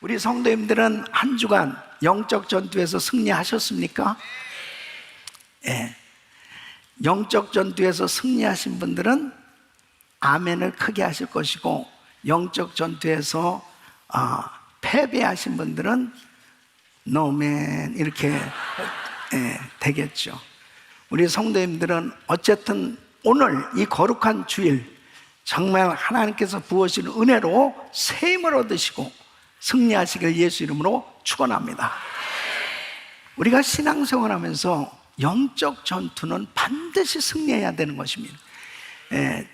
우리 성도님들은 한 주간 영적 전투에서 승리하셨습니까? 예. 영적 전투에서 승리하신 분들은 아멘을 크게 하실 것이고, 영적 전투에서 패배하신 분들은 노멘 이렇게 되겠죠. 우리 성도님들은 어쨌든 오늘 이 거룩한 주일 정말 하나님께서 부으신 은혜로 새 힘을 얻으시고 승리하시길 예수 이름으로 축원합니다. 우리가 신앙생활하면서 영적 전투는 반드시 승리해야 되는 것입니다.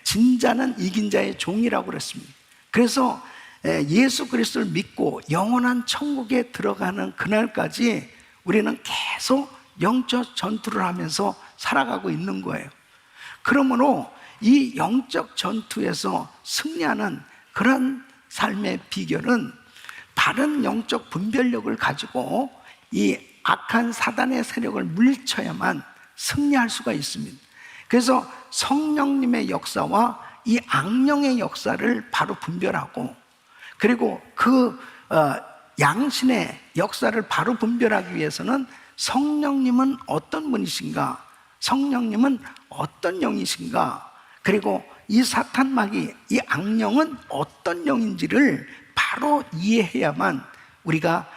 진자는 이긴 자의 종이라고 그랬습니다. 그래서 예수 그리스도를 믿고 영원한 천국에 들어가는 그날까지 우리는 계속 영적 전투를 하면서 살아가고 있는 거예요. 그러므로 이 영적 전투에서 승리하는 그런 삶의 비결은 바른 영적 분별력을 가지고 이 악한 사단의 세력을 물리쳐야만 승리할 수가 있습니다. 그래서 성령님의 역사와 이 악령의 역사를 바로 분별하고, 그리고 그 양신의 역사를 바로 분별하기 위해서는 성령님은 어떤 분이신가, 성령님은 어떤 영이신가, 그리고 이 사탄마귀, 이 악령은 어떤 영인지를 바로 이해해야만 우리가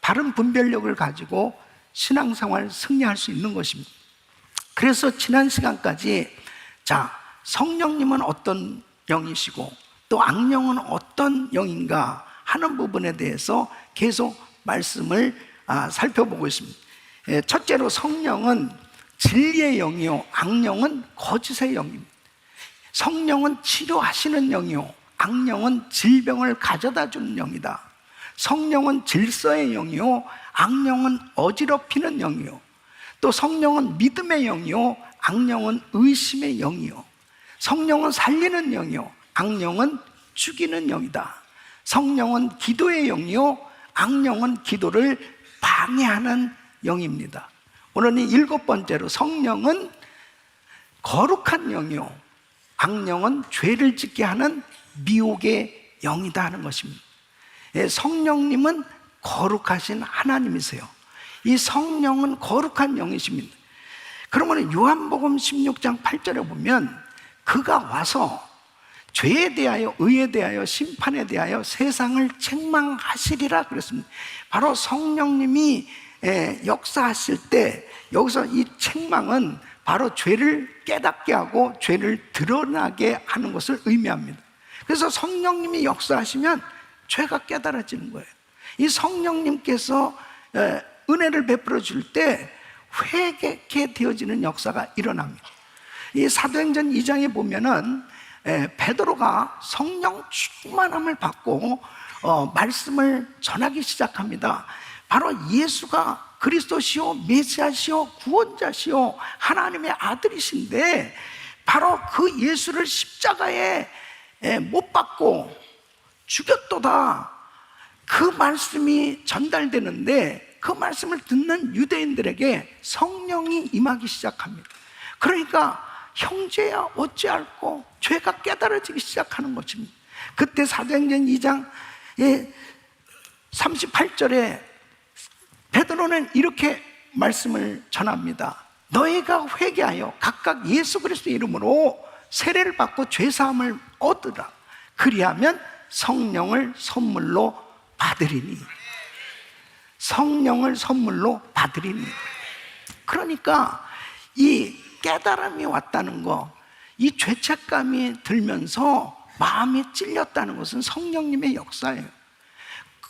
바른 분별력을 가지고 신앙생활 승리할 수 있는 것입니다. 그래서 지난 시간까지 성령님은 어떤 영이시고 또 악령은 어떤 영인가 하는 부분에 대해서 계속 말씀을 살펴보고 있습니다. 첫째로 성령은 진리의 영이요, 악령은 거짓의 영입니다. 성령은 치료하시는 영이요, 악령은 질병을 가져다 주는 영이다. 성령은 질서의 영이요, 악령은 어지럽히는 영이요, 또 성령은 믿음의 영이요, 악령은 의심의 영이요, 성령은 살리는 영이요, 악령은 죽이는 영이다. 성령은 기도의 영이요, 악령은 기도를 방해하는 영입니다. 오늘은 7번째로 성령은 거룩한 영이요, 악령은 죄를 짓게 하는 미혹의 영이다 하는 것입니다. 성령님은 거룩하신 하나님이세요. 이 성령은 거룩한 영이십니다. 그러면 요한복음 16장 8절에 보면 그가 와서 죄에 대하여, 의에 대하여, 심판에 대하여 세상을 책망하시리라 그랬습니다. 바로 성령님이 역사하실 때 여기서 이 책망은 바로 죄를 깨닫게 하고 죄를 드러나게 하는 것을 의미합니다. 그래서 성령님이 역사하시면 죄가 깨달아지는 거예요. 이 성령님께서 은혜를 베풀어 줄 때 회개케 되어지는 역사가 일어납니다. 이 사도행전 2장에 보면은 베드로가 성령 충만함을 받고 말씀을 전하기 시작합니다. 바로 예수가 그리스도시요 메시아시요 구원자시요 하나님의 아들이신데, 바로 그 예수를 십자가에 못 박고 죽였도다, 그 말씀이 전달되는데 그 말씀을 듣는 유대인들에게 성령이 임하기 시작합니다. 그러니까 형제야 어찌할꼬, 죄가 깨달아지기 시작하는 것입니다. 그때 사도행전 2장 38절에 베드로는 이렇게 말씀을 전합니다. 너희가 회개하여 각각 예수 그리스도 이름으로 세례를 받고 죄사함을 얻으라. 그리하면 성령을 선물로 받으리니. 성령을 선물로 받으리니. 그러니까 이 깨달음이 왔다는 거, 이 죄책감이 들면서 마음이 찔렸다는 것은 성령님의 역사예요.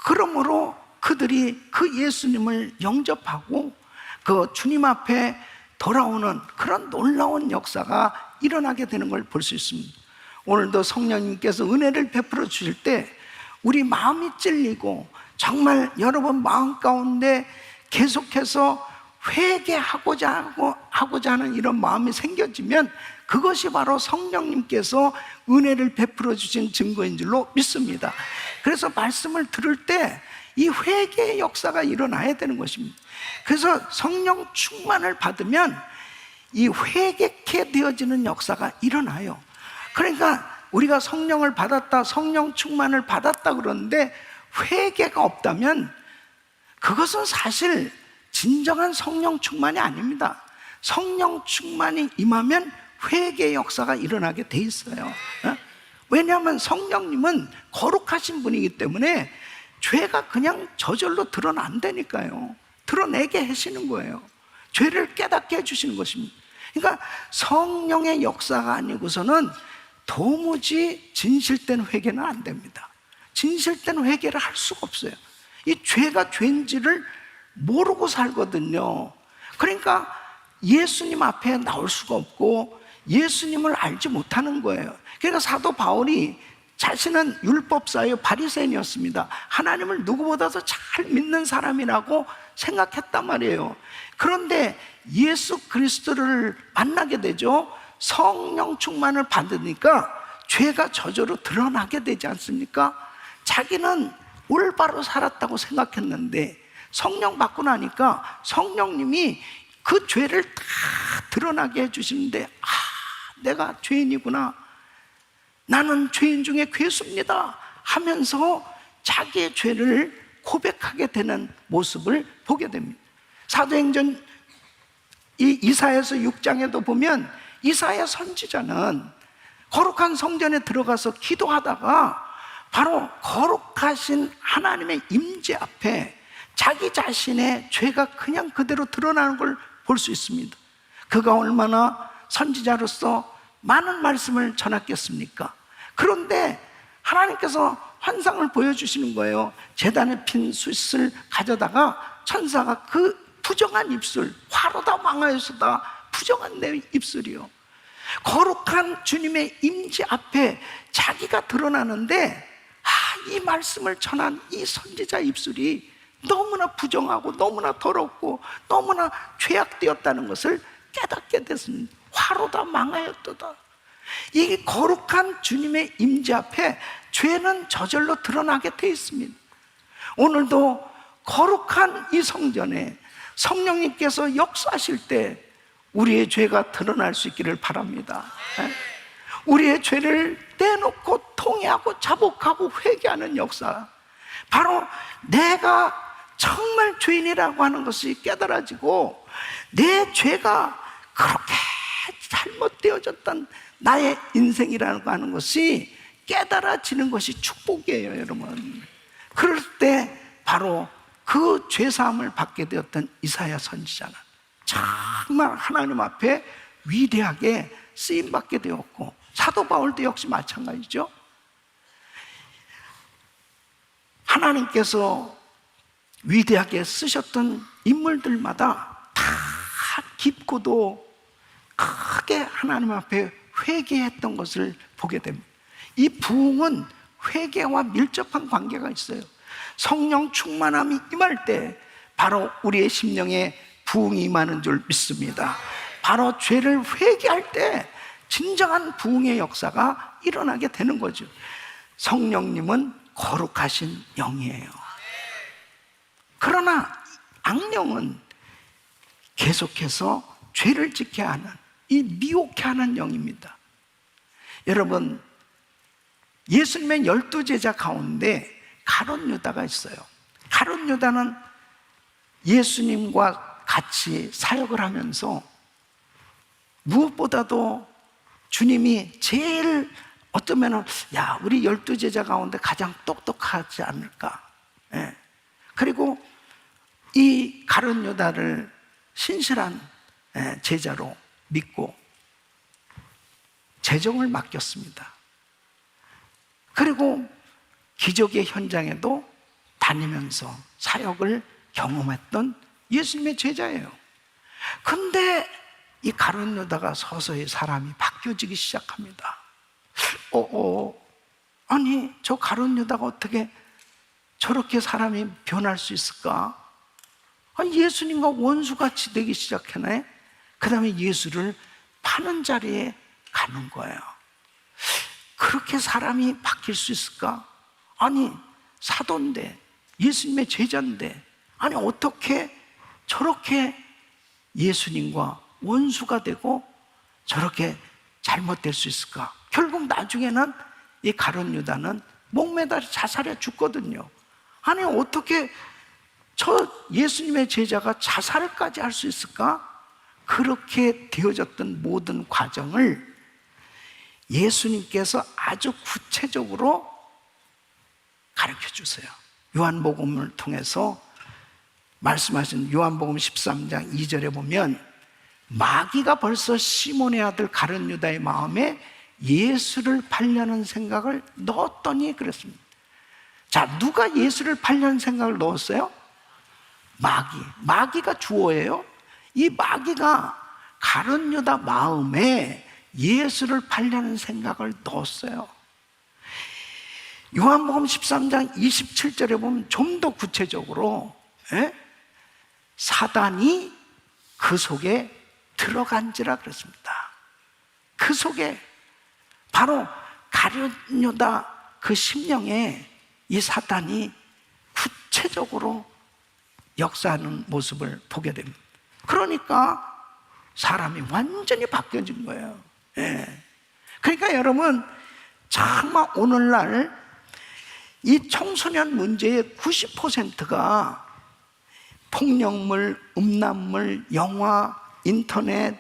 그러므로 그들이 그 예수님을 영접하고 그 주님 앞에 돌아오는 그런 놀라운 역사가 일어나게 되는 걸 볼 수 있습니다. 오늘도 성령님께서 은혜를 베풀어 주실 때 우리 마음이 찔리고 정말 여러분 마음 가운데 계속해서 회개하고자 하는 이런 마음이 생겨지면 그것이 바로 성령님께서 은혜를 베풀어 주신 증거인 줄로 믿습니다. 그래서 말씀을 들을 때 이 회개의 역사가 일어나야 되는 것입니다. 그래서 성령 충만을 받으면 이 회개케 되어지는 역사가 일어나요. 그러니까 우리가 성령을 받았다, 성령 충만을 받았다 그러는데 회개가 없다면 그것은 사실 진정한 성령 충만이 아닙니다. 성령 충만이 임하면 회개의 역사가 일어나게 돼 있어요. 왜냐하면 성령님은 거룩하신 분이기 때문에 죄가 그냥 저절로 드러난다니까요. 드러내게 하시는 거예요. 죄를 깨닫게 해주시는 것입니다. 그러니까 성령의 역사가 아니고서는 도무지 진실된 회개는 안 됩니다. 진실된 회개를 할 수가 없어요. 이 죄가 죄인지를 모르고 살거든요. 그러니까 예수님 앞에 나올 수가 없고 예수님을 알지 못하는 거예요. 그러니까 사도 바울이 자신은 율법사요 바리새인이었습니다. 하나님을 누구보다도 잘 믿는 사람이라고 생각했단 말이에요. 그런데 예수 그리스도를 만나게 되죠. 성령 충만을 받으니까 죄가 저절로 드러나게 되지 않습니까? 자기는 올바로 살았다고 생각했는데 성령 받고 나니까 성령님이 그 죄를 다 드러나게 해주시는데, 내가 죄인이구나, 나는 죄인 중에 괴수입니다 하면서 자기의 죄를 고백하게 되는 모습을 보게 됩니다. 사도행전 이사야서 6장에도 보면 이사야 선지자는 거룩한 성전에 들어가서 기도하다가 바로 거룩하신 하나님의 임재 앞에 자기 자신의 죄가 그냥 그대로 드러나는 걸 볼 수 있습니다. 그가 얼마나 선지자로서 많은 말씀을 전했겠습니까? 그런데 하나님께서 환상을 보여주시는 거예요. 제단에 핀 숯을 가져다가 천사가 그 부정한 입술, 화로다 망하여서다 부정한 내 입술이요, 거룩한 주님의 임재 앞에 자기가 드러나는데, 이 말씀을 전한 이 선지자 입술이 너무나 부정하고 너무나 더럽고 너무나 죄악되었다는 것을 깨닫게 됐습니다. 화로다 망하였도다. 이 거룩한 주님의 임재 앞에 죄는 저절로 드러나게 돼 있습니다. 오늘도 거룩한 이 성전에 성령님께서 역사하실 때 우리의 죄가 드러날 수 있기를 바랍니다. 우리의 죄를 떼놓고 통회하고 자복하고 회개하는 역사, 바로 내가 정말 죄인이라고 하는 것이 깨달아지고 내 죄가 그렇게 잘못되어졌던 나의 인생이라고 하는 것이 깨달아지는 것이 축복이에요, 여러분. 그럴 때 바로 그 죄사함을 받게 되었던 이사야 선지자는 정말 하나님 앞에 위대하게 쓰임받게 되었고, 사도 바울도 역시 마찬가지죠. 하나님께서 위대하게 쓰셨던 인물들마다 다 깊고도 크게 하나님 앞에 회개했던 것을 보게 됩니다. 이 부흥은 회개와 밀접한 관계가 있어요. 성령 충만함이 임할 때 바로 우리의 심령에 부흥이 임하는 줄 믿습니다. 바로 죄를 회개할 때 진정한 부흥의 역사가 일어나게 되는 거죠. 성령님은 거룩하신 영이에요. 그러나 악령은 계속해서 죄를 짓게 하는, 이 미혹해 하는 영입니다. 여러분, 예수님의 12제자 가운데 가룟 유다가 있어요. 가룟 유다는 예수님과 같이 사역을 하면서 무엇보다도 주님이 제일 어쩌면은 우리 12제자 가운데 가장 똑똑하지 않을까. 그리고 이 가룟 유다를 신실한 제자로 믿고 재정을 맡겼습니다. 그리고 기적의 현장에도 다니면서 사역을 경험했던 예수님의 제자예요. 근데 이 가룟 유다가 서서히 사람이 바뀌어지기 시작합니다. 아니, 저 가룟 유다가 어떻게 저렇게 사람이 변할 수 있을까? 아니, 예수님과 원수같이 되기 시작하네. 그 다음에 예수를 파는 자리에 가는 거예요. 그렇게 사람이 바뀔 수 있을까? 아니, 사도인데, 예수님의 제자인데, 아니, 어떻게 저렇게 예수님과 원수가 되고 저렇게 잘못될 수 있을까? 결국 나중에는 이 가룟 유다는 목매달아 자살해 죽거든요. 아니 어떻게 저 예수님의 제자가 자살까지 할 수 있을까? 그렇게 되어졌던 모든 과정을 예수님께서 아주 구체적으로 가르쳐 주세요. 요한복음을 통해서 말씀하신 요한복음 13장 2절에 보면 마귀가 벌써 시몬의 아들 가룟 유다의 마음에 예수를 팔려는 생각을 넣었더니 그랬습니다. 자, 누가 예수를 팔려는 생각을 넣었어요? 마귀가 주어예요. 이 마귀가 가룟 유다 마음에 예수를 팔려는 생각을 넣었어요. 요한복음 13장 27절에 보면 좀 더 구체적으로 사단이 그 속에 들어간지라 그랬습니다. 그 속에 바로 가룟 유다 그 심령에 이 사단이 구체적으로 역사하는 모습을 보게 됩니다. 그러니까 사람이 완전히 바뀌어진 거예요. 그러니까 여러분, 정말 오늘날 이 청소년 문제의 90%가 폭력물, 음란물, 영화, 인터넷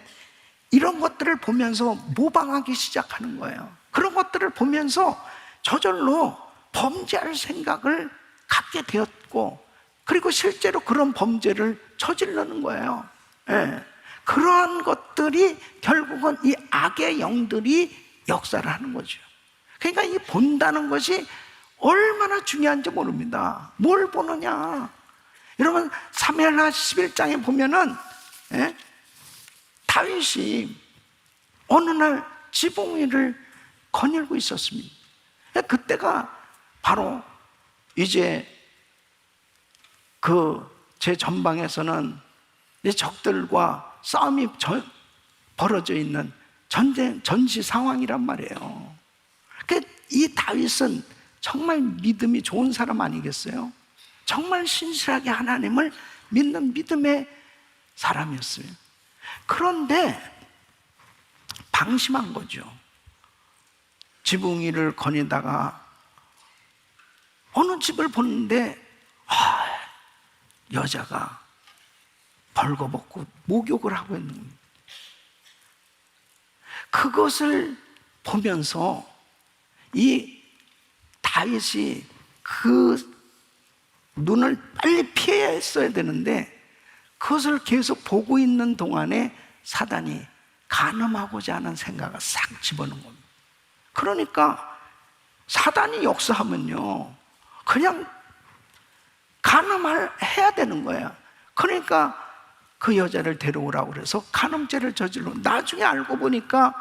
이런 것들을 보면서 모방하기 시작하는 거예요. 그런 것들을 보면서 저절로 범죄할 생각을 갖게 되었고, 그리고 실제로 그런 범죄를 저지르는 거예요. 그러한 것들이 결국은 이 악의 영들이 역사를 하는 거죠. 그러니까 이 본다는 것이 얼마나 중요한지 모릅니다. 뭘 보느냐. 여러분, 사무엘하 11장에 보면은 다윗이 어느 날 지붕 위를 거닐고 있었습니다. 그때가 바로 이제 제 전방에서는 적들과 싸움이 벌어져 있는 전시 상황이란 말이에요. 이 다윗은 정말 믿음이 좋은 사람 아니겠어요? 정말 신실하게 하나님을 믿는 믿음의 사람이었어요. 그런데 방심한 거죠. 지붕 위를 거니다가 어느 집을 보는데 여자가 벌거벗고 목욕을 하고 있는 겁니다. 그것을 보면서 이 다윗이 그 눈을 빨리 피해야 했어야 되는데, 그것을 계속 보고 있는 동안에 사단이 간음하고자 하는 생각을 싹 집어넣은 겁니다. 그러니까 사단이 역사하면요, 그냥 간음해야 되는 거야. 그러니까 그 여자를 데려오라고 그래서 간음죄를 저질러. 나중에 알고 보니까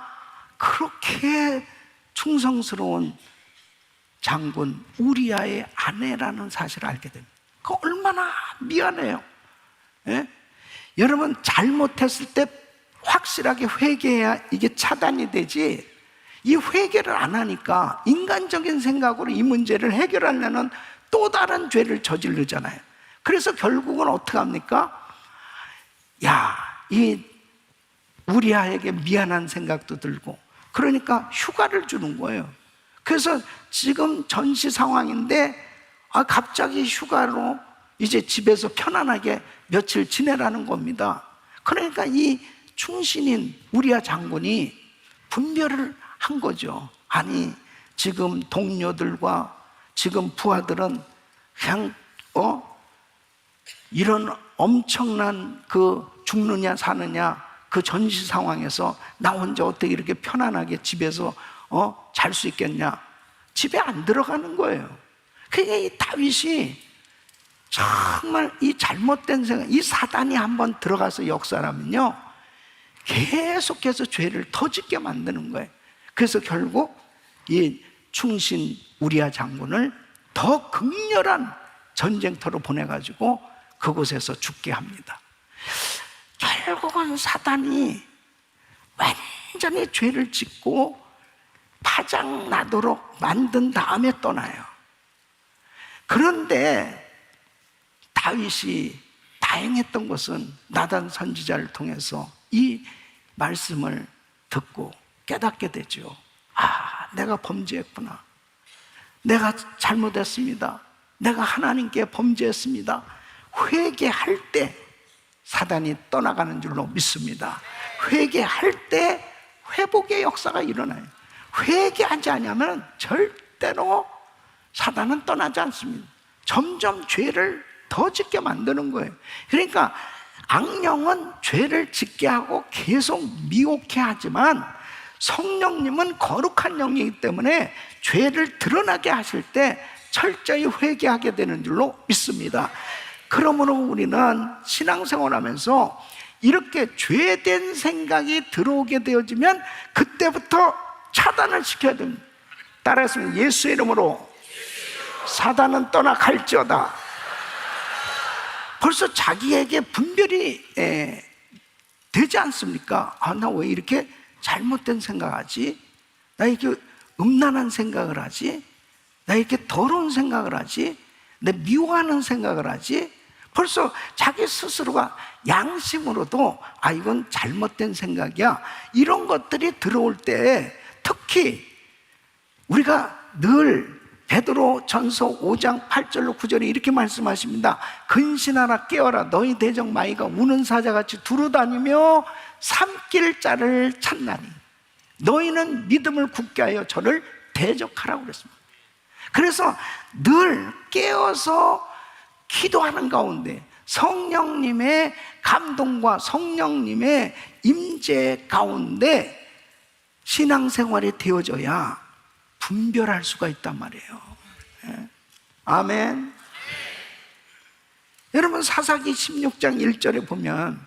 그렇게 충성스러운 장군 우리아의 아내라는 사실을 알게 됩니다. 그 얼마나 미안해요. 여러분, 잘못했을 때 확실하게 회개해야 이게 차단이 되지, 이 회개를 안 하니까 인간적인 생각으로 이 문제를 해결하려는 또 다른 죄를 저지르잖아요. 그래서 결국은 어떻게 합니까? 이 우리아에게 미안한 생각도 들고, 그러니까 휴가를 주는 거예요. 그래서 지금 전시 상황인데 갑자기 휴가로 이제 집에서 편안하게 며칠 지내라는 겁니다. 그러니까 이 충신인 우리아 장군이 분별을 한 거죠. 아니, 지금 동료들과 지금 부하들은 그냥 이런 엄청난 그 죽느냐 사느냐 그 전시 상황에서 나 혼자 어떻게 이렇게 편안하게 집에서 잘 수 있겠냐. 집에 안 들어가는 거예요. 그러니까 이 다윗이 정말 이 잘못된 생각, 이 사단이 한번 들어가서 역사하면요, 계속해서 죄를 더 짓게 만드는 거예요. 그래서 결국 이 충신 우리아 장군을 더 극렬한 전쟁터로 보내가지고 그곳에서 죽게 합니다. 결국은 사단이 완전히 죄를 짓고 파장 나도록 만든 다음에 떠나요. 그런데 다윗이 다행했던 것은 나단 선지자를 통해서 이 말씀을 듣고 깨닫게 되죠. 내가 범죄했구나. 내가 잘못했습니다. 내가 하나님께 범죄했습니다. 회개할 때 사단이 떠나가는 줄로 믿습니다. 회개할 때 회복의 역사가 일어나요. 회개하지 않으면 절대로 사단은 떠나지 않습니다. 점점 죄를 더 짓게 만드는 거예요. 그러니까 악령은 죄를 짓게 하고 계속 미혹해 하지만 성령님은 거룩한 영이기 때문에 죄를 드러나게 하실 때 철저히 회개하게 되는 줄로 믿습니다. 그러므로 우리는 신앙생활하면서 이렇게 죄된 생각이 들어오게 되어지면 그때부터 차단을 시켜야 됩니다. 따라했으면 예수의 이름으로 사단은 떠나갈지어다. 벌써 자기에게 분별이 되지 않습니까? 아, 나 왜 이렇게 잘못된 생각하지? 나 이렇게 음란한 생각을 하지? 나 이렇게 더러운 생각을 하지? 내 미워하는 생각을 하지? 벌써 자기 스스로가 양심으로도 아, 이건 잘못된 생각이야, 이런 것들이 들어올 때, 특히 우리가 늘 베드로 전서 5장 8절로 9절에 이렇게 말씀하십니다. 근신하라, 깨어라, 너희 대적 마귀가 우는 사자같이 두루다니며 삼킬 자를 찾나니 너희는 믿음을 굳게 하여 저를 대적하라고 그랬습니다. 그래서 늘 깨어서 기도하는 가운데 성령님의 감동과 성령님의 임재 가운데 신앙생활이 되어져야 분별할 수가 있단 말이에요. 아멘. 여러분, 사사기 16장 1절에 보면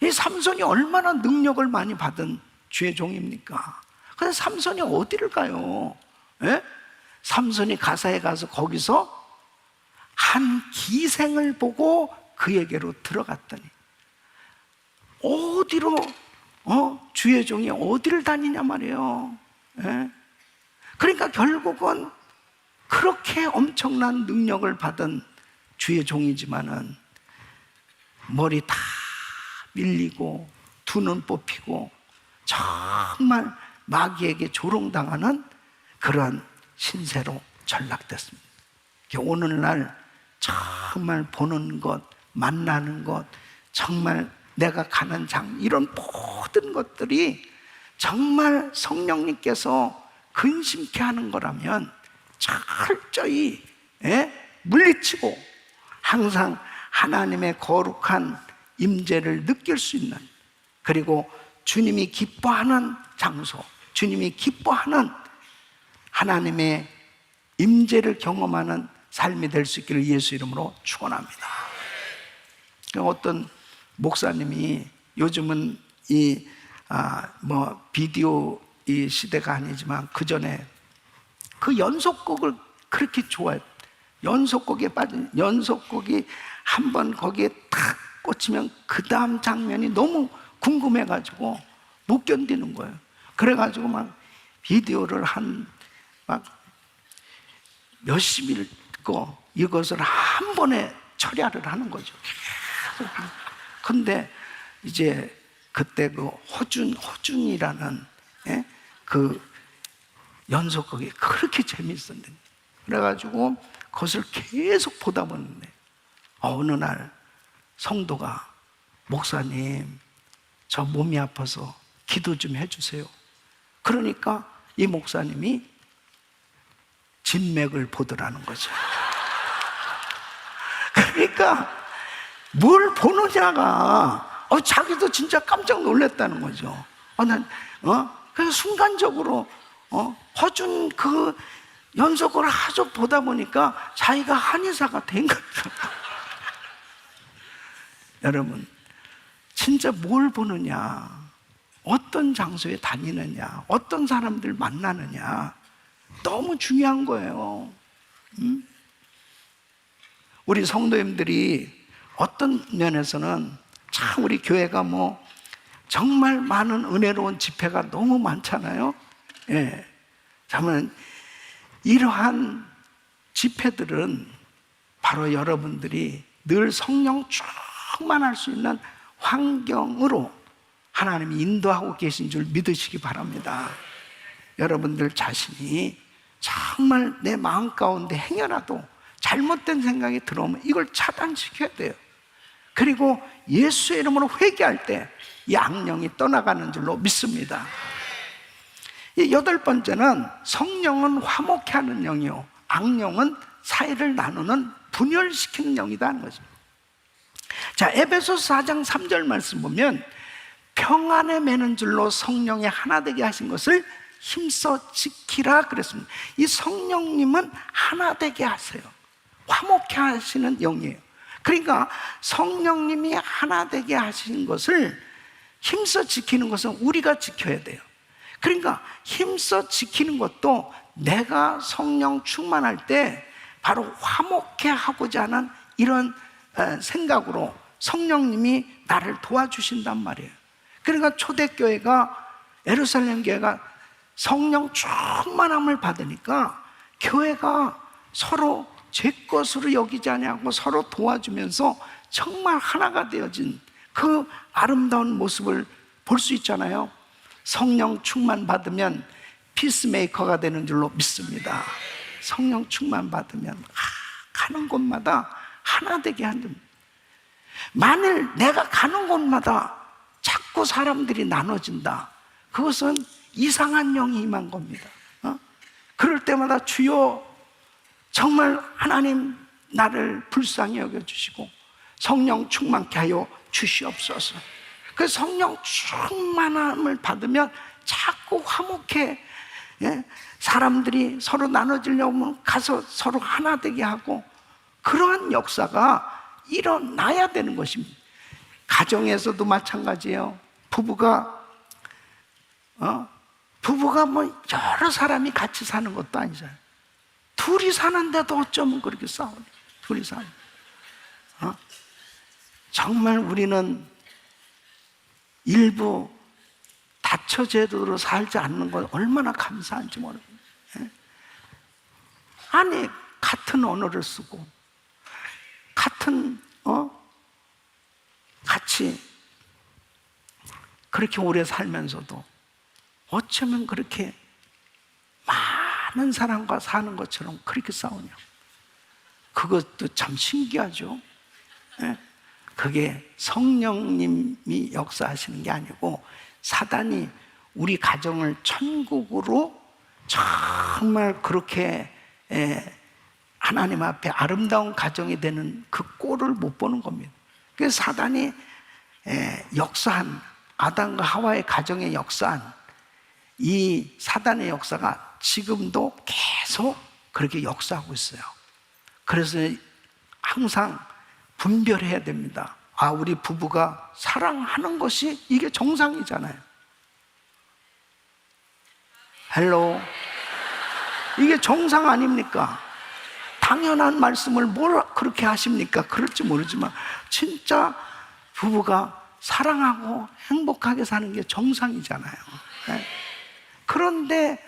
이 삼손이 얼마나 능력을 많이 받은 주의 종입니까? 근데 삼손이 어디를 가요? 삼손이 가사에 가서 거기서 한 기생을 보고 그에게로 들어갔더니 어디로 주의 종이 어디를 다니냐 말이에요. 그러니까 결국은 그렇게 엄청난 능력을 받은 주의 종이지만은 머리 다 밀리고 두 눈 뽑히고 정말 마귀에게 조롱당하는 그런 신세로 전락됐습니다. 오늘날 정말 보는 것, 만나는 것, 정말 내가 가는 장, 이런 모든 것들이 정말 성령님께서 근심케 하는 거라면 철저히 물리치고 항상 하나님의 거룩한 임재를 느낄 수 있는, 그리고 주님이 기뻐하는 장소, 주님이 기뻐하는 하나님의 임재를 경험하는 삶이 될 수 있기를 예수 이름으로 축원합니다. 어떤 목사님이 요즘은 비디오 이 시대가 아니지만 그 전에 그 연속곡을 그렇게 좋아해요. 연속곡에 빠진, 연속곡이 한번 거기에 탁 꽂히면 그 다음 장면이 너무 궁금해가지고 못 견디는 거예요. 그래가지고 막 비디오를 막 몇십 일 듣고 이것을 한 번에 처리를 하는 거죠. 근데 이제 그때 그 호준이라는 그 연속극이 그렇게 재밌었는데, 그래가지고 그것을 계속 보다 보는데 어느 날 성도가 목사님, 저 몸이 아파서 기도 좀 해주세요. 그러니까 이 목사님이 진맥을 보더라는 거죠. 그러니까 뭘 보느냐가 자기도 진짜 깜짝 놀랐다는 거죠. 그래서 순간적으로 허준 그 연속을 아주 보다 보니까 자기가 한의사가 된 거죠. 여러분, 진짜 뭘 보느냐, 어떤 장소에 다니느냐, 어떤 사람들 만나느냐, 너무 중요한 거예요. 우리 성도님들이 어떤 면에서는 참 우리 교회가 정말 많은 은혜로운 집회가 너무 많잖아요. 그러면 이러한 집회들은 바로 여러분들이 늘 성령 충만할 수 있는 환경으로 하나님이 인도하고 계신 줄 믿으시기 바랍니다. 여러분들 자신이 정말 내 마음 가운데 행여라도 잘못된 생각이 들어오면 이걸 차단시켜야 돼요. 그리고 예수의 이름으로 회개할 때 이 악령이 떠나가는 줄로 믿습니다. 이 8번째는 성령은 화목케 하는 영이요, 악령은 사이를 나누는 분열시키는 영이다 하는 것입니다. 자, 에베소서 4장 3절 말씀 보면 평안에 매는 줄로 성령이 하나 되게 하신 것을 힘써 지키라 그랬습니다. 이 성령님은 하나 되게 하세요. 화목케 하시는 영이에요. 그러니까 성령님이 하나 되게 하신 것을 힘써 지키는 것은 우리가 지켜야 돼요. 그러니까 힘써 지키는 것도 내가 성령 충만할 때 바로 화목케 하고자 하는 이런 생각으로 성령님이 나를 도와주신단 말이에요. 그러니까 초대교회가, 예루살렘 교회가 성령 충만함을 받으니까 교회가 서로 제 것으로 여기지 아니하고 서로 도와주면서 정말 하나가 되어진 그 아름다운 모습을 볼 수 있잖아요. 성령 충만 받으면 피스메이커가 되는 줄로 믿습니다. 성령 충만 받으면 가는 곳마다 하나 되게 하는. 만일 내가 가는 곳마다 자꾸 사람들이 나눠진다, 그것은 이상한 영이 임한 겁니다. 그럴 때마다 주여 정말 하나님 나를 불쌍히 여겨주시고 성령 충만케 하여 주시옵소서. 그 성령 충만함을 받으면 자꾸 화목해. 사람들이 서로 나눠지려고 하면 가서 서로 하나 되게 하고, 그러한 역사가 일어나야 되는 것입니다. 가정에서도 마찬가지예요. 부부가 뭐 여러 사람이 같이 사는 것도 아니잖아요. 둘이 사는데도 어쩌면 그렇게 싸우냐. 둘이 사는. 정말 우리는 일부 다처제도로 살지 않는 건 얼마나 감사한지 모르겠어요. 아니, 같은 언어를 쓰고 같은 같이 그렇게 오래 살면서도 어쩌면 그렇게 많은 사람과 사는 것처럼 그렇게 싸우냐. 그것도 참 신기하죠. 그게 성령님이 역사하시는 게 아니고 사단이 우리 가정을 천국으로 정말 그렇게 하나님 앞에 아름다운 가정이 되는 그 꼴을 못 보는 겁니다. 그래서 사단이 역사한, 아담과 하와의 가정에 역사한 이 사단의 역사가 지금도 계속 그렇게 역사하고 있어요. 그래서 항상 분별해야 됩니다. 우리 부부가 사랑하는 것이 이게 정상이잖아요. 헬로. 이게 정상 아닙니까? 당연한 말씀을 뭘 그렇게 하십니까? 그럴지 모르지만 진짜 부부가 사랑하고 행복하게 사는 게 정상이잖아요. 그런데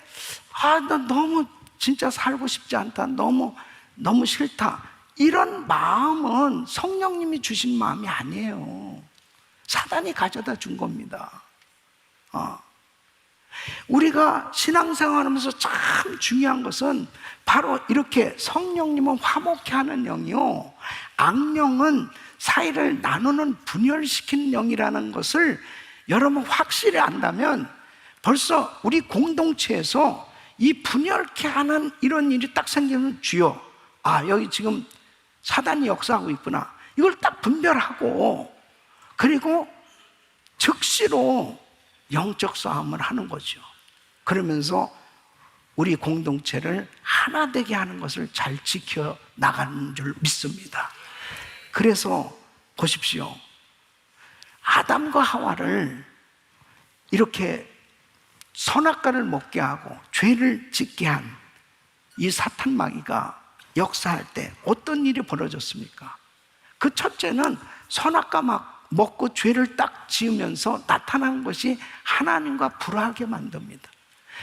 나 너무 진짜 살고 싶지 않다, 너무 싫다, 이런 마음은 성령님이 주신 마음이 아니에요. 사단이 가져다 준 겁니다. 우리가 신앙생활하면서 참 중요한 것은 바로 이렇게 성령님은 화목케 하는 영이요, 악령은 사이를 나누는 분열시키는 영이라는 것을 여러분 확실히 안다면 벌써 우리 공동체에서 이 분열케 하는 이런 일이 딱 생기면 주여, 여기 지금 사단이 역사하고 있구나, 이걸 딱 분별하고 그리고 즉시로 영적 싸움을 하는 거죠. 그러면서 우리 공동체를 하나 되게 하는 것을 잘 지켜 나가는 줄 믿습니다. 그래서 보십시오. 아담과 하와를 이렇게 선악과를 먹게 하고 죄를 짓게 한 이 사탄 마귀가 역사할 때 어떤 일이 벌어졌습니까? 그 첫째는 선악과 막 먹고 죄를 딱 지으면서 나타난 것이 하나님과 불화하게 만듭니다.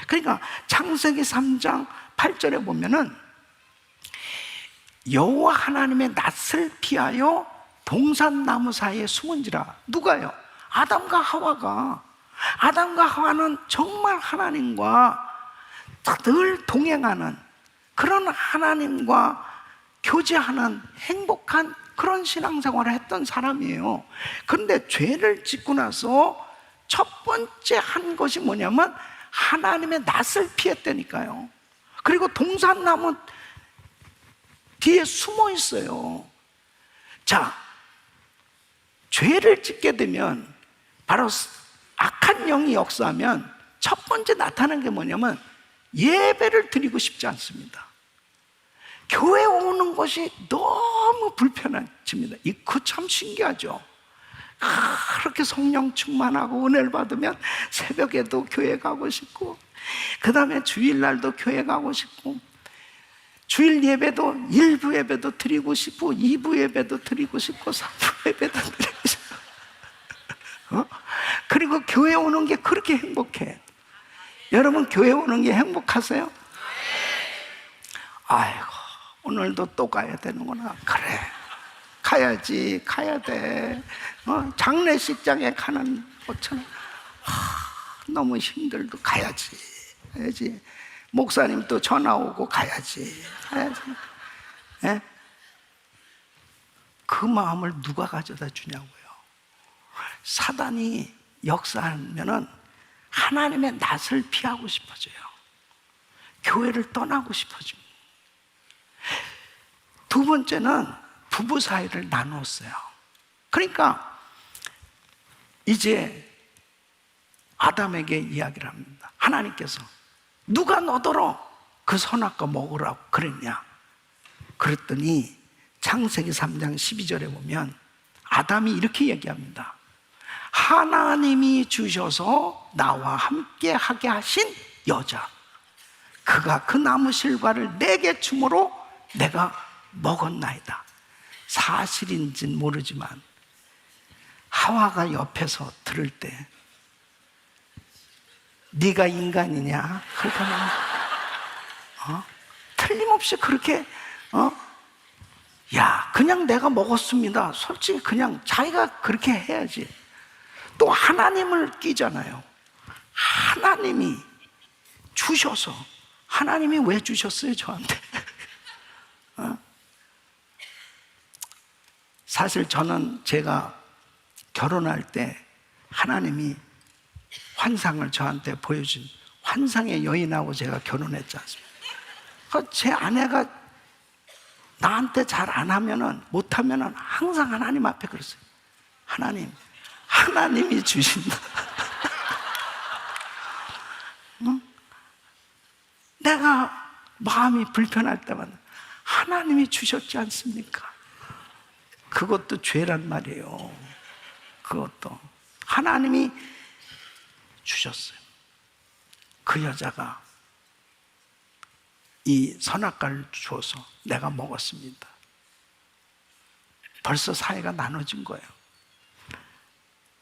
그러니까 창세기 3장 8절에 보면은 여호와 하나님의 낯을 피하여 동산나무 사이에 숨은지라. 누가요? 아담과 하와가. 아담과 하와는 정말 하나님과 늘 동행하는 그런 하나님과 교제하는 행복한 그런 신앙생활을 했던 사람이에요. 그런데 죄를 짓고 나서 첫 번째 한 것이 뭐냐면 하나님의 낯을 피했다니까요. 그리고 동산나무 뒤에 숨어 있어요. 자, 죄를 짓게 되면 바로 악한 영이 역사하면 첫 번째 나타나는 게 뭐냐면 예배를 드리고 싶지 않습니다. 교회 오는 것이 너무 불편해집니다. 그 참 신기하죠. 그렇게 성령 충만하고 은혜를 받으면 새벽에도 교회 가고 싶고, 그 다음에 주일날도 교회 가고 싶고, 주일 예배도 1부 예배도 드리고 싶고 2부 예배도 드리고 싶고 3부 예배도 드리고 싶고 그리고 교회 오는 게 그렇게 행복해. 여러분 교회 오는 게 행복하세요? 아이고 오늘도 또 가야 되는구나. 그래 가야지, 가야 돼. 장례식장에 가는 것처럼 너무 힘들도 가야지. 목사님 또 전화 오고 가야지. 예? 그 마음을 누가 가져다 주냐고요. 사단이 역사하면은 하나님의 낯을 피하고 싶어져요. 교회를 떠나고 싶어집니다. 두 번째는 부부 사이를 나누었어요. 그러니까 이제 아담에게 이야기를 합니다. 하나님께서 누가 너더러 그 선악과 먹으라고 그랬냐? 그랬더니 창세기 3장 12절에 보면 아담이 이렇게 얘기합니다. 하나님이 주셔서 나와 함께 하게 하신 여자, 그가 그 나무 실과를 내게 주므로 내가 먹었나이다. 사실인지는 모르지만 하와가 옆에서 들을 때 네가 인간이냐? 그렇게 틀림없이 그렇게 야 그냥 내가 먹었습니다. 솔직히 그냥 자기가 그렇게 해야지. 또 하나님을 끼잖아요. 하나님이 주셔서, 하나님이 왜 주셨어요 저한테? 사실 저는 제가 결혼할 때 하나님이 환상을 저한테 보여준 환상의 여인하고 제가 결혼했지 않습니까? 제 아내가 나한테 잘 안 하면은, 못하면은 항상 하나님 앞에 그랬어요. 하나님이 주신다. 내가 마음이 불편할 때마다 하나님이 주셨지 않습니까? 그것도 죄란 말이에요. 그것도 하나님이 주셨어요. 그 여자가 이 선악과를 주어서 내가 먹었습니다. 벌써 사이가 나눠진 거예요.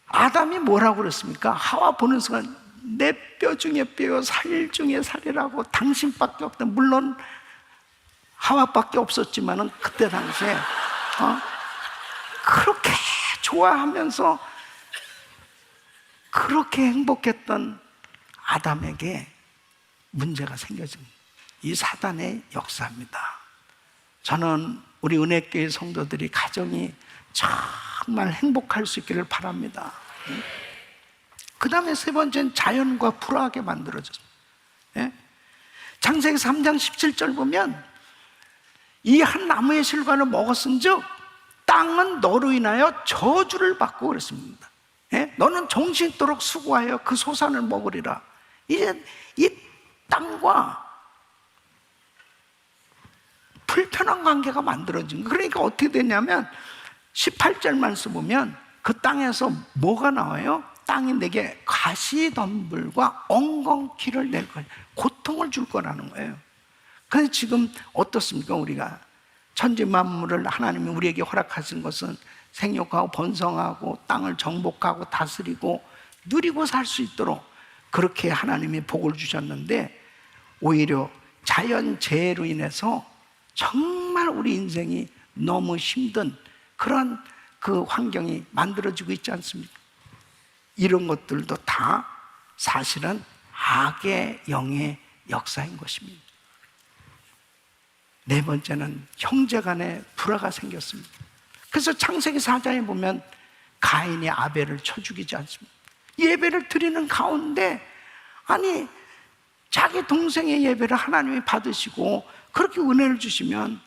아담이 뭐라고 그랬습니까? 하와 보는 순간 내 뼈 중에 뼈요 살 중에 살이라고, 당신밖에 없다. 물론 하와밖에 없었지만은 그때 당시에 그렇게 좋아하면서 그렇게 행복했던 아담에게 문제가 생겨진 이 사단의 역사입니다. 저는 우리 은혜교회 성도들이 가정이 정말 행복할 수 있기를 바랍니다. 그 다음에 세 번째는 자연과 불화하게 만들어졌습니다. 창세기 3장 17절 보면 이 한 나무의 실과를 먹었은즉 땅은 너로 인하여 저주를 받고 그랬습니다. 너는 종신토록 수고하여 그 소산을 먹으리라. 이제 이 땅과 불편한 관계가 만들어진 거예요. 그러니까 어떻게 되냐면 18절 말씀 보면 그 땅에서 뭐가 나와요? 땅이 내게 가시덤불과 엉겅퀴를 낼 거예요. 고통을 줄 거라는 거예요. 그래서 지금 어떻습니까? 우리가 천지 만물을 하나님이 우리에게 허락하신 것은 생육하고 번성하고 땅을 정복하고 다스리고 누리고 살 수 있도록 그렇게 하나님이 복을 주셨는데, 오히려 자연재해로 인해서 정말 우리 인생이 너무 힘든 그런 그 환경이 만들어지고 있지 않습니까? 이런 것들도 다 사실은 악의 영의 역사인 것입니다. 네 번째는 형제 간에 불화가 생겼습니다. 그래서 창세기 4장에 보면 가인이 아벨을 쳐 죽이지 않습니다. 예배를 드리는 가운데 아니 자기 동생의 예배를 하나님이 받으시고 그렇게 은혜를 주시면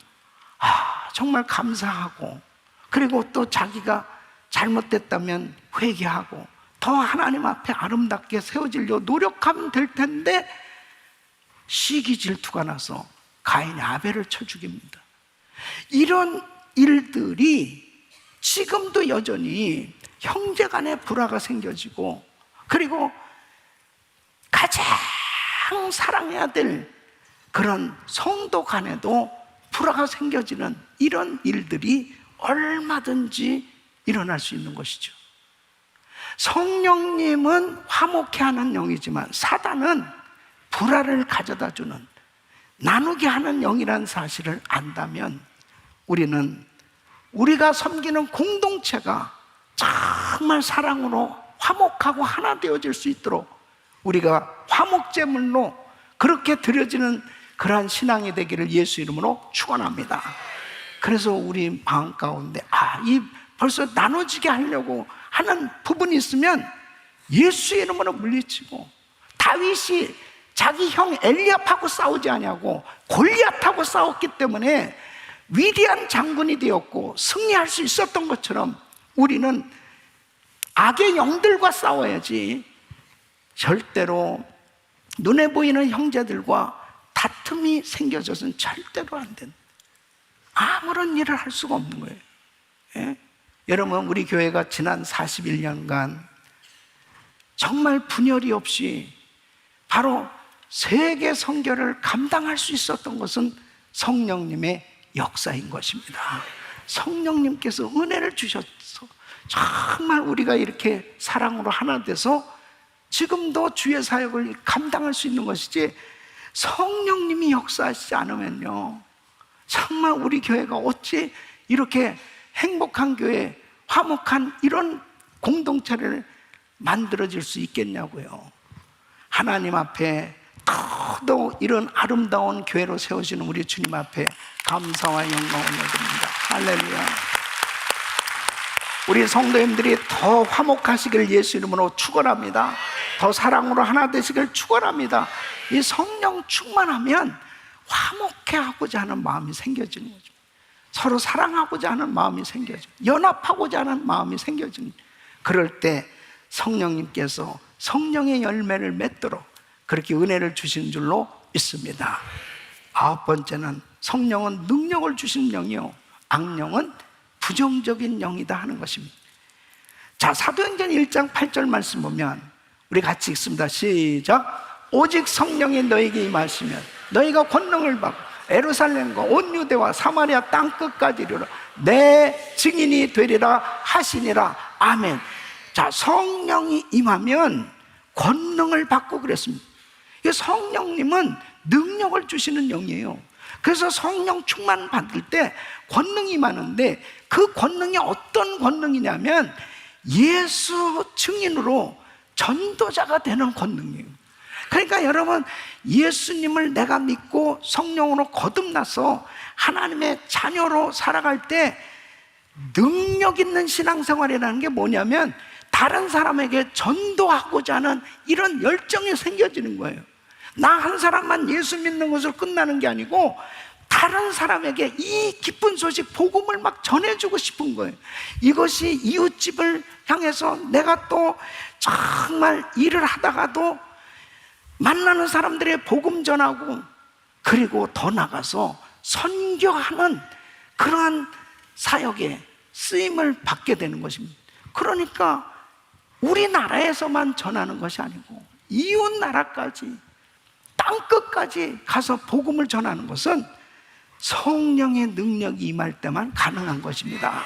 정말 감사하고, 그리고 또 자기가 잘못됐다면 회개하고 더 하나님 앞에 아름답게 세워지려 노력하면 될 텐데 시기 질투가 나서 가인이 아벨을 쳐 죽입니다. 이런 일들이 지금도 여전히 형제 간에 불화가 생겨지고, 그리고 가장 사랑해야 될 그런 성도 간에도 불화가 생겨지는 이런 일들이 얼마든지 일어날 수 있는 것이죠. 성령님은 화목케 하는 영이지만 사단은 불화를 가져다 주는, 나누게 하는 영이라는 사실을 안다면 우리는 우리가 섬기는 공동체가 정말 사랑으로 화목하고 하나 되어질 수 있도록 우리가 화목제물로 그렇게 드려지는 그러한 신앙이 되기를 예수 이름으로 축원합니다. 그래서 우리 마음 가운데 벌써 나눠지게 하려고 하는 부분이 있으면 예수 이름으로 물리치고, 다윗이 자기 형 엘리압하고 싸우지 않냐고 골리앗하고 싸웠기 때문에 위대한 장군이 되었고 승리할 수 있었던 것처럼 우리는 악의 영들과 싸워야지 절대로 눈에 보이는 형제들과 다툼이 생겨져서는 절대로 안 된다. 아무런 일을 할 수가 없는 거예요. 예? 여러분, 우리 교회가 지난 41년간 정말 분열이 없이 바로 세계 선교를 감당할 수 있었던 것은 성령님의 역사인 것입니다. 성령님께서 은혜를 주셔서 정말 우리가 이렇게 사랑으로 하나 돼서 지금도 주의 사역을 감당할 수 있는 것이지, 성령님이 역사하시지 않으면요 정말 우리 교회가 어찌 이렇게 행복한 교회, 화목한 이런 공동체를 만들어질 수 있겠냐고요. 하나님 앞에 더더욱 이런 아름다운 교회로 세우시는 우리 주님 앞에 감사와 영광을 올려드립니다. 할렐루야. 우리 성도님들이 더 화목하시길 예수 이름으로 축원합니다. 더 사랑으로 하나 되시길 축원합니다. 이 성령 충만하면 화목해 하고자 하는 마음이 생겨지는 거죠. 서로 사랑하고자 하는 마음이 생겨지고 연합하고자 하는 마음이 생겨지는, 그럴 때 성령님께서 성령의 열매를 맺도록 그렇게 은혜를 주신 줄로 믿습니다. 아홉 번째는 성령은 능력을 주시는 영이요 악령은 부정적인 영이다 하는 것입니다. 자, 사도행전 1장 8절 말씀 보면 우리 같이 읽습니다. 시작. 오직 성령이 너에게 임하시면 너희가 권능을 받고 예루살렘과 온 유대와 사마리아 땅끝까지 이르러 내 증인이 되리라 하시니라. 아멘. 자, 성령이 임하면 권능을 받고 그랬습니다. 성령님은 능력을 주시는 영이에요. 그래서 성령 충만 받을 때 권능이 임하는데, 그 권능이 어떤 권능이냐면 예수 증인으로 전도자가 되는 권능이에요. 그러니까 여러분, 예수님을 내가 믿고 성령으로 거듭나서 하나님의 자녀로 살아갈 때 능력 있는 신앙생활이라는 게 뭐냐면 다른 사람에게 전도하고자 하는 이런 열정이 생겨지는 거예요. 나 한 사람만 예수 믿는 것으로 끝나는 게 아니고 다른 사람에게 이 기쁜 소식, 복음을 막 전해주고 싶은 거예요. 이것이 이웃집을 향해서 내가 또 정말 일을 하다가도 만나는 사람들의 복음 전하고, 그리고 더 나가서 선교하는 그러한 사역에 쓰임을 받게 되는 것입니다. 그러니까 우리나라에서만 전하는 것이 아니고 이웃 나라까지, 땅끝까지 가서 복음을 전하는 것은 성령의 능력이 임할 때만 가능한 것입니다.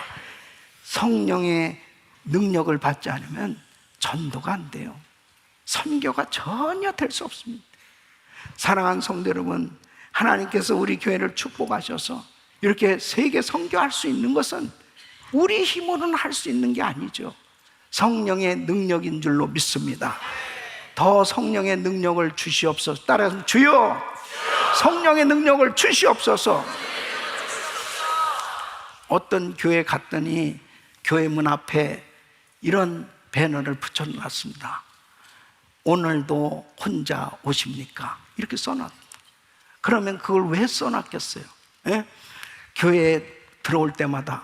성령의 능력을 받지 않으면 전도가 안 돼요. 선교가 전혀 될 수 없습니다. 사랑하는 성도 여러분, 하나님께서 우리 교회를 축복하셔서 이렇게 세계 선교할 수 있는 것은 우리 힘으로는 할 수 있는 게 아니죠. 성령의 능력인 줄로 믿습니다. 더 성령의 능력을 주시옵소서. 따라서 주여 성령의 능력을 주시옵소서. 어떤 교회 갔더니 교회 문 앞에 이런 배너를 붙여놨습니다. 오늘도 혼자 오십니까? 이렇게 써놨다. 그러면 그걸 왜 써놨겠어요? 예? 교회에 들어올 때마다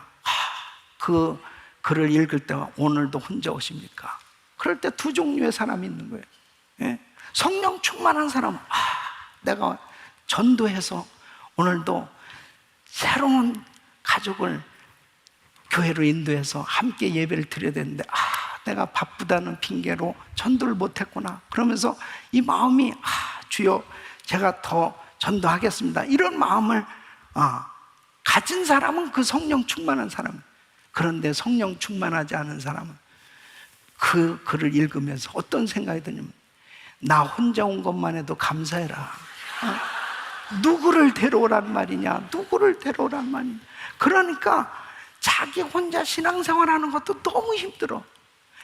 그 글을 읽을 때마다 오늘도 혼자 오십니까? 그럴 때 두 종류의 사람이 있는 거예요. 예? 성령 충만한 사람은 내가 전도해서 오늘도 새로운 가족을 교회로 인도해서 함께 예배를 드려야 되는데 내가 바쁘다는 핑계로 전도를 못했구나. 그러면서 이 마음이 주여 제가 더 전도하겠습니다, 이런 마음을 가진 사람은 그 성령 충만한 사람. 그런데 성령 충만하지 않은 사람은 그 글을 읽으면서 어떤 생각이 드냐면 나 혼자 온 것만 해도 감사해라. 누구를 데려오란 말이냐, 누구를 데려오란 말이냐. 그러니까 자기 혼자 신앙생활하는 것도 너무 힘들어.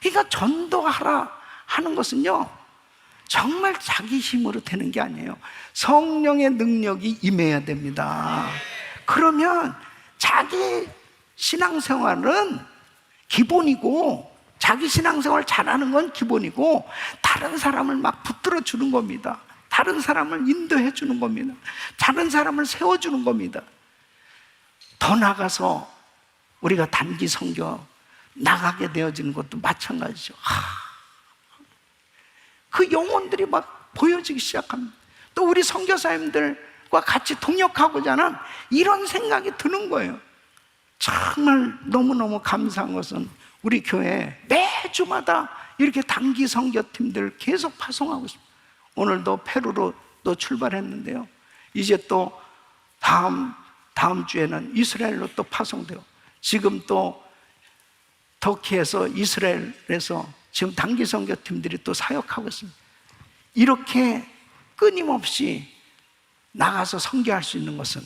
그러니까 전도하라 하는 것은요, 정말 자기 힘으로 되는 게 아니에요. 성령의 능력이 임해야 됩니다. 그러면 자기 신앙생활은 기본이고, 자기 신앙생활 잘하는 건 기본이고, 다른 사람을 막 붙들어 주는 겁니다. 다른 사람을 인도해 주는 겁니다. 다른 사람을 세워주는 겁니다. 더 나가서 우리가 단기 선교 나가게 되어지는 것도 마찬가지죠. 그 영혼들이 막 보여지기 시작합니다. 또 우리 선교사님들과 같이 동역하고자 하는 이런 생각이 드는 거예요. 정말 너무너무 감사한 것은 우리 교회 매주마다 이렇게 단기 선교팀들 계속 파송하고 있습니다. 오늘도 페루로 또 출발했는데요, 이제 또 다음 주에는 이스라엘로 또 파송되고, 지금 또 터키에서 이스라엘에서 지금 단기 선교팀들이 또 사역하고 있습니다. 이렇게 끊임없이 나가서 선교할 수 있는 것은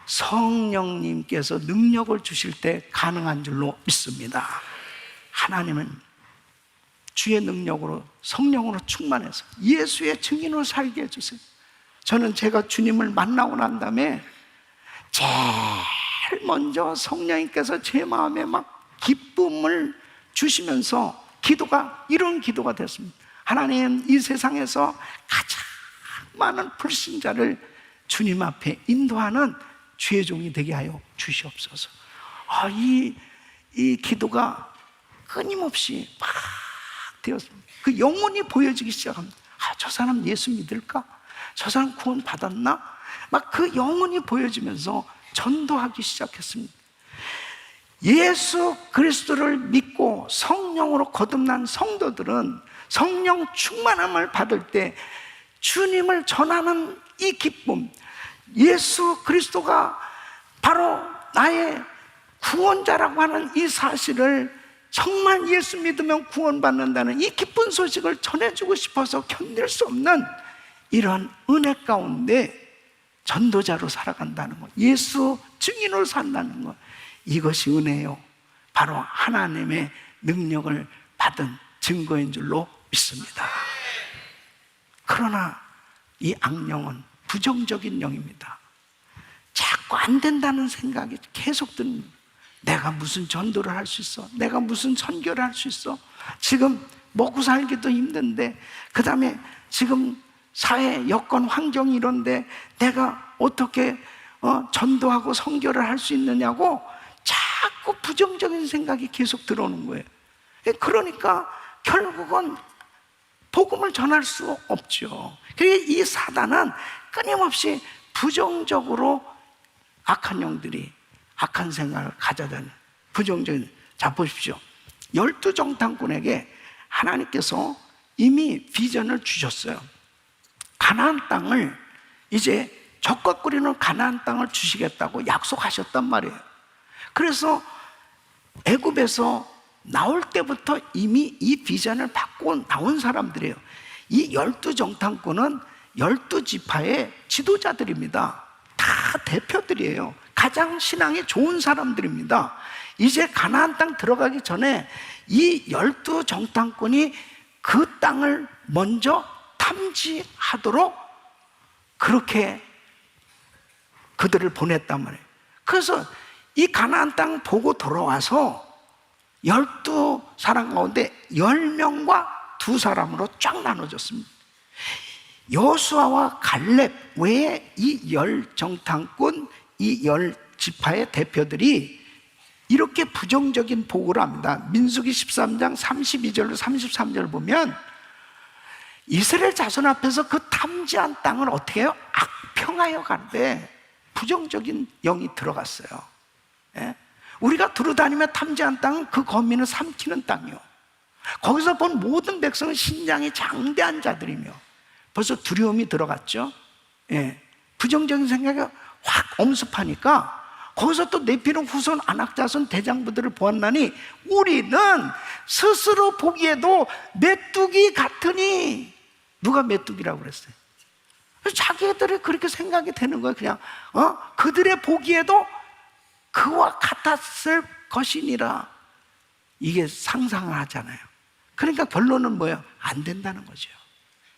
성령님께서 능력을 주실 때 가능한 줄로 믿습니다. 하나님은 주의 능력으로, 성령으로 충만해서 예수의 증인으로 살게 해주세요. 저는 제가 주님을 만나고 난 다음에 제일 먼저 성령님께서 제 마음에 막 기쁨을 주시면서 이런 기도가 됐습니다. 하나님, 이 세상에서 가장 많은 불신자를 주님 앞에 인도하는 주의 종이 되게 하여 주시옵소서. 이 기도가 끊임없이 막 되었습니다. 그 영혼이 보여지기 시작합니다. 저 사람 예수 믿을까? 저 사람 구원 받았나? 막 그 영혼이 보여지면서 전도하기 시작했습니다. 예수 그리스도를 믿고 성령으로 거듭난 성도들은 성령 충만함을 받을 때 주님을 전하는 이 기쁨, 예수 그리스도가 바로 나의 구원자라고 하는 이 사실을, 정말 예수 믿으면 구원받는다는 이 기쁜 소식을 전해주고 싶어서 견딜 수 없는 이런 은혜 가운데 전도자로 살아간다는 것, 예수 증인으로 산다는 것, 이것이 은혜요, 바로 하나님의 능력을 받은 증거인 줄로 믿습니다. 그러나 이 악령은 부정적인 영입니다. 자꾸 안 된다는 생각이 계속 듭니다. 내가 무슨 전도를 할 수 있어? 내가 무슨 선교를 할 수 있어? 지금 먹고 살기도 힘든데, 그 다음에 지금 사회 여건 환경이 이런데 내가 어떻게 전도하고 선교를 할 수 있느냐고 자꾸 부정적인 생각이 계속 들어오는 거예요. 그러니까 결국은 복음을 전할 수 없죠. 이 사단은 끊임없이 부정적으로 악한 영들이 악한 생각을 가져다는 부정적인. 자, 보십시오. 12정탐꾼에게 하나님께서 이미 비전을 주셨어요. 가나안 땅을, 이제 적과 꿀이는 가나안 땅을 주시겠다고 약속하셨단 말이에요. 그래서 애굽에서 나올 때부터 이미 이 비전을 받고 나온 사람들이에요. 이 12정탐꾼은 12지파의 지도자들입니다. 다 대표들이에요. 가장 신앙이 좋은 사람들입니다. 이제 가나안 땅 들어가기 전에 이 12정탐꾼이 그 땅을 먼저 탐지하도록 그렇게 그들을 보냈단 말이에요. 그래서 이 가나안 땅 보고 돌아와서 12사람 가운데 10명과 2사람으로 쫙 나눠졌습니다. 여호수아와 갈렙 외에 이 10정탐꾼, 이 10지파의 대표들이 이렇게 부정적인 보고를 합니다. 민수기 13장 32절로 33절 보면 이스라엘 자손 앞에서 그 탐지한 땅을 어떻게 해요? 악평하여 가는데 부정적인 영이 들어갔어요. 예? 우리가 두루다니며 탐지한 땅은 그 거민을 삼키는 땅이요, 거기서 본 모든 백성은 신장이 장대한 자들이며, 벌써 두려움이 들어갔죠. 예. 부정적인 생각이 확 엄습하니까 거기서 또 네피림 후손 안악자손 대장부들을 보았나니 우리는 스스로 보기에도 메뚜기 같으니. 누가 메뚜기라고 그랬어요? 자기들이 그렇게 생각이 되는 거예요. 그냥 그들의 보기에도 그와 같았을 것이니라. 이게 상상을 하잖아요. 그러니까 결론은 뭐예요? 안 된다는 거죠.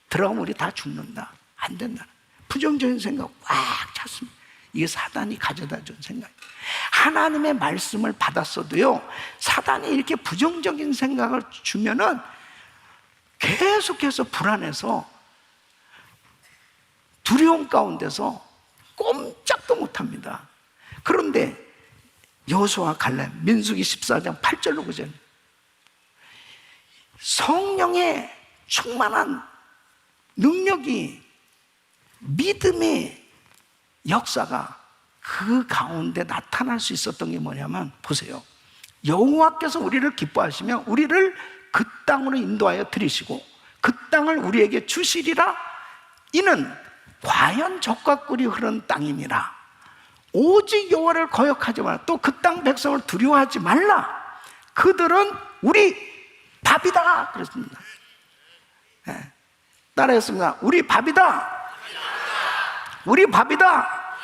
들어가면 우리 다 죽는다. 안 된다. 부정적인 생각 꽉 찼습니다. 이게 사단이 가져다 준 생각이에요. 하나님의 말씀을 받았어도요, 사단이 이렇게 부정적인 생각을 주면은 계속해서 불안해서 두려움 가운데서 꼼짝도 못합니다. 그런데 여호수아 갈렙, 민수기 14장 8절로 9절, 성령의 충만한 능력이, 믿음의 역사가 그 가운데 나타날 수 있었던 게 뭐냐면, 보세요. 여호와께서 우리를 기뻐하시며 우리를 그 땅으로 인도하여 들이시고 그 땅을 우리에게 주시리라. 이는 과연 젖과 꿀이 흐르는 땅이니라. 오직 여호와를 거역하지 말라. 또 그 땅 백성을 두려워하지 말라. 그들은 우리 밥이다 그랬습니다. 네. 따라했습니다. 우리 밥이다. 우리 밥이다.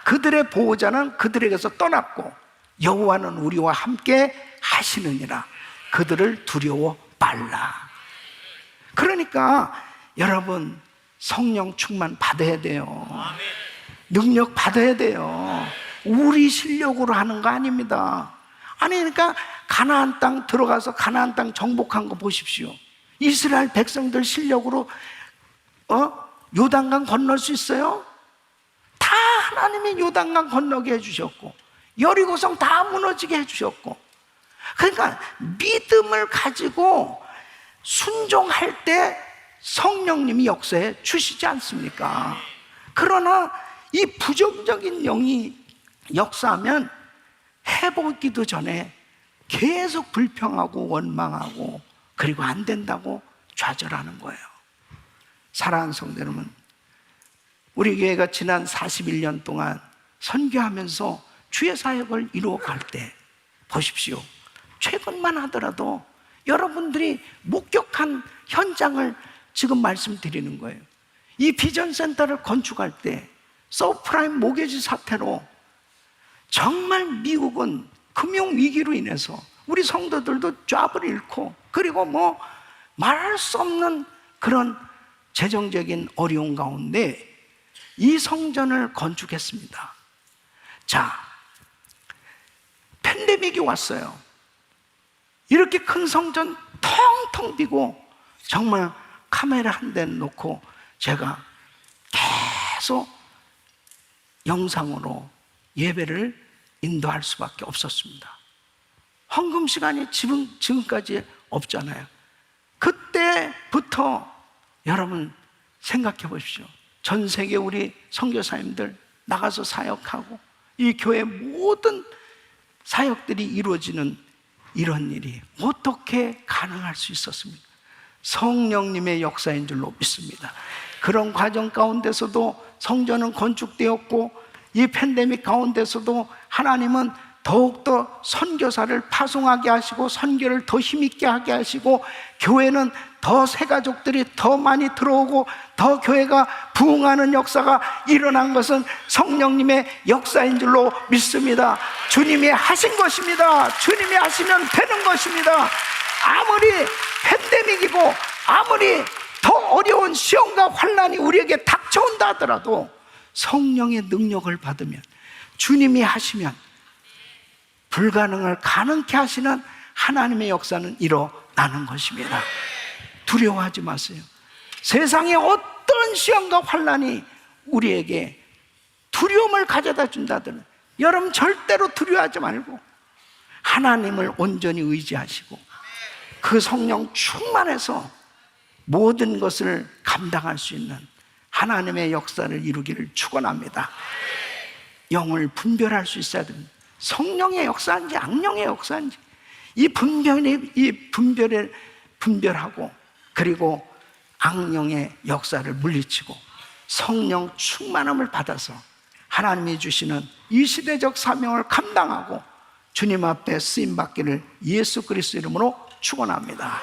그들의 보호자는 그들에게서 떠났고 여호와는 우리와 함께 하시느니라. 그들을 두려워 말라. 그러니까 여러분, 성령 충만 받아야 돼요. 능력 받아야 돼요. 우리 실력으로 하는 거 아닙니다. 아니, 그러니까 가나안 땅 들어가서 가나안 땅 정복한 거 보십시오. 이스라엘 백성들 실력으로 요단강 건널 수 있어요? 다 하나님이 요단강 건너게 해주셨고 여리고성 다 무너지게 해주셨고, 그러니까 믿음을 가지고 순종할 때 성령님이 역사해 주시지 않습니까? 그러나 이 부정적인 영이 역사하면 해보기도 전에 계속 불평하고 원망하고, 그리고 안 된다고 좌절하는 거예요. 사랑하는 성도 여러분, 우리 교회가 지난 41년 동안 선교하면서 주의 사역을 이루어갈 때 보십시오. 최근만 하더라도 여러분들이 목격한 현장을 지금 말씀드리는 거예요. 이 비전센터를 건축할 때 서프라임 모기지 사태로 정말 미국은 금융위기로 인해서 우리 성도들도 잡을 잃고, 그리고 뭐 말할 수 없는 그런 재정적인 어려움 가운데 이 성전을 건축했습니다. 자, 팬데믹이 왔어요. 이렇게 큰 성전 텅텅 비고 정말 카메라 한 대 놓고 제가 계속 영상으로 예배를 인도할 수밖에 없었습니다. 헌금 시간이 지금까지 없잖아요. 그때부터 여러분 생각해 보십시오. 전 세계 우리 선교사님들 나가서 사역하고 이 교회 모든 사역들이 이루어지는 이런 일이 어떻게 가능할 수 있었습니까? 성령님의 역사인 줄로 믿습니다. 그런 과정 가운데서도 성전은 건축되었고, 이 팬데믹 가운데서도 하나님은 더욱더 선교사를 파송하게 하시고 선교를 더 힘있게 하게 하시고, 교회는 더 새가족들이 더 많이 들어오고 더 교회가 부흥하는 역사가 일어난 것은 성령님의 역사인 줄로 믿습니다. 주님이 하신 것입니다. 주님이 하시면 되는 것입니다. 아무리 팬데믹이고 아무리 더 어려운 시험과 환난이 우리에게 닥쳐온다 하더라도 성령의 능력을 받으면, 주님이 하시면 불가능을 가능케 하시는 하나님의 역사는 일어나는 것입니다. 두려워하지 마세요. 세상의 어떤 시험과 환난이 우리에게 두려움을 가져다 준다든 여러분 절대로 두려워하지 말고 하나님을 온전히 의지하시고 그 성령 충만해서 모든 것을 감당할 수 있는 하나님의 역사를 이루기를 축원합니다. 영을 분별할 수 있어야 됩니다. 성령의 역사인지 악령의 역사인지 이 분별하고 그리고 악령의 역사를 물리치고 성령 충만함을 받아서 하나님이 주시는 이 시대적 사명을 감당하고 주님 앞에 쓰임 받기를 예수 그리스도 이름으로 축원합니다.